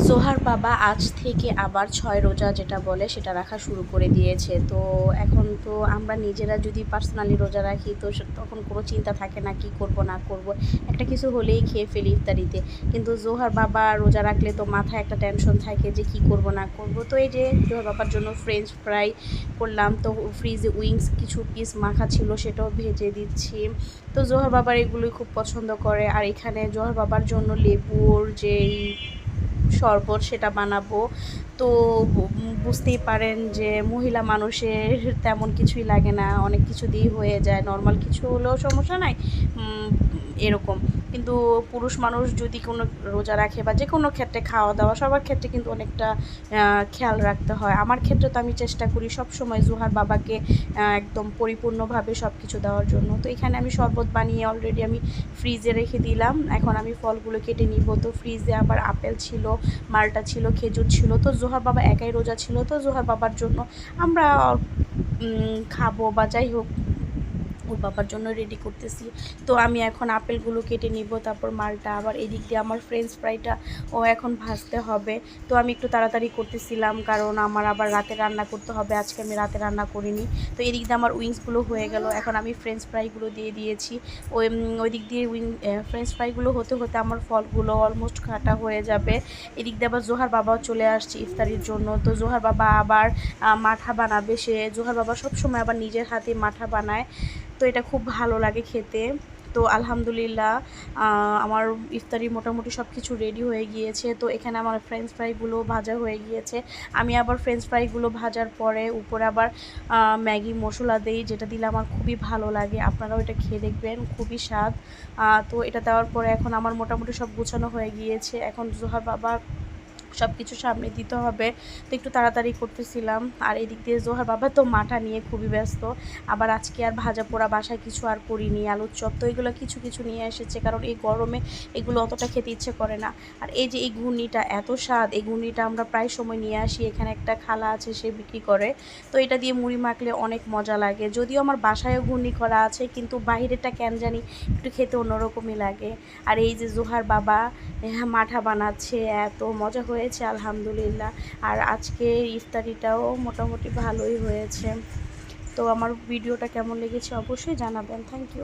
জোহার বাবা আজ থেকে আবার ৬ রোজা যেটা বলে সেটা রাখা শুরু করে দিয়েছে। তো এখন তো আমরা নিজেরা যদি পার্সোনালি রোজা রাখি তো তখন কোনো চিন্তা থাকে না কি করব না করব, একটা কিছু হলেই খেয়ে ফেলি ইফতারিতে। কিন্তু জোহার বাবা রোজা রাখলে তো মাথায় একটা টেনশন থাকে যে কি করব না করব। তো এই যে জোহার বাবার জন্য ফ্রেঞ্চ ফ্রাই করলাম, তো ফ্রিজে উইংস কিছু পিস মাখা ছিল সেটাও ভেজে দিচ্ছি। তো জোহার বাবার এগুলোই খুব পছন্দ করে। আর এখানে জোহার বাবার জন্য লেবুর যেই শরবত সেটা বানাবো। তো বুঝতেই পারেন যে মহিলা মানুষের তেমন কিছুই লাগে না, অনেক কিছু দিয়েই হয়ে যায়, নর্মাল কিছু হলেও সমস্যা নাই এরকম। কিন্তু পুরুষ মানুষ যদি কোনো রোজা রাখে বা যে কোনো ক্ষেত্রে খাওয়া দাওয়া সবার ক্ষেত্রে কিন্তু অনেকটা খেয়াল রাখতে হয়। আমার ক্ষেত্রে তো আমি চেষ্টা করি সবসময় জোহার বাবাকে একদম পরিপূর্ণভাবে সব কিছু দেওয়ার জন্য। তো এখানে আমি শরবত বানিয়ে অলরেডি আমি ফ্রিজে রেখে দিলাম। এখন আমি ফলগুলো কেটে নিব। তো ফ্রিজে আবার আপেল ছিল, মালটা ছিল, খেজুর ছিল। তো জোহার বাবা একাই রোজা ছিল, তো জোহার বাবার জন্য আমরা খাবো বা যাই হোক ওর বাবার জন্য রেডি করতেছি। তো আমি এখন আপেলগুলো কেটে নিব, তারপর মালটা, আবার এদিক দিয়ে আমার ফ্রেঞ্চ ফ্রাইটা এখন ভাজতে হবে। তো আমি একটু তাড়াতাড়ি করতেছিলাম কারণ আমার আবার রাতে রান্না করতে হবে, আজকে আমি রাতে রান্না করিনি। তো এদিক দিয়ে আমার উইংসগুলো হয়ে গেল, এখন আমি ফ্রেঞ্চ ফ্রাইগুলো দিয়ে দিয়েছি। ওই দিক দিয়ে ফ্রেঞ্চ ফ্রাইগুলো হতে হতে আমার ফলগুলো অলমোস্ট কাটা হয়ে যাবে। এদিক দিয়ে আবার জোহার বাবাও চলে আসছে ইফতারির জন্য। তো জোহার বাবা আবার মাঠা বানাবে, জোহার বাবা সবসময় আবার নিজের হাতে মাঠা বানায়, তো এটা খুব ভালো লাগে খেতে। তো আলহামদুলিল্লাহ আমার ইফতারি মোটামুটি সব কিছু রেডি হয়ে গিয়েছে। তো এখানে আমার ফ্রেঞ্চ ফ্রাইগুলো ভাজা হয়ে গিয়েছে। আমি আবার ফ্রেঞ্চ ফ্রাইগুলো ভাজার পরে উপরে আবার ম্যাগি মশলা দেই, যেটা দিলে আমার খুবই ভালো লাগে। আপনারাও এটা খেয়ে দেখবেন, খুবই স্বাদ। তো এটা দেওয়ার পরে এখন আমার মোটামুটি সব গুছানো হয়ে গিয়েছে। এখন জোহার বাবা সব কিছু সামনে দিতে হবে, তো একটু তাড়াতাড়ি করতেছিলাম। আর এদিক দিয়ে জোহার বাবা তো মাঠা নিয়ে খুবই ব্যস্ত। আবার আজকে আর ভাজা পোড়া বাসায় কিছু আর করিনি, আলুর চপ তো এগুলো কিছু কিছু নিয়ে এসেছে, কারণ এই গরমে এগুলো অতটা খেতে ইচ্ছে করে না। আর এই যে এই ঘূর্ণিটা এত স্বাদ, এই ঘূর্ণিটা আমরা প্রায় সময় নিয়ে আসি, এখানে একটা খালা আছে সে বিক্রি করে। তো এটা দিয়ে মুড়ি মাখলে অনেক মজা লাগে। যদিও আমার বাসায়ও ঘূর্ণি করা আছে, কিন্তু বাইরেটা কেন জানি একটু খেতে অন্যরকমই লাগে। আর এই যে জোহার বাবা মাঠা বানাচ্ছে, এত মজা হয়েছে আলহামদুলিল্লাহ। আর আজকে ইফতারিটাও মোটামুটি ভালোই হয়েছে। তো আমার ভিডিওটা কেমন লেগেছে অবশ্যই জানাবেন। Thank you.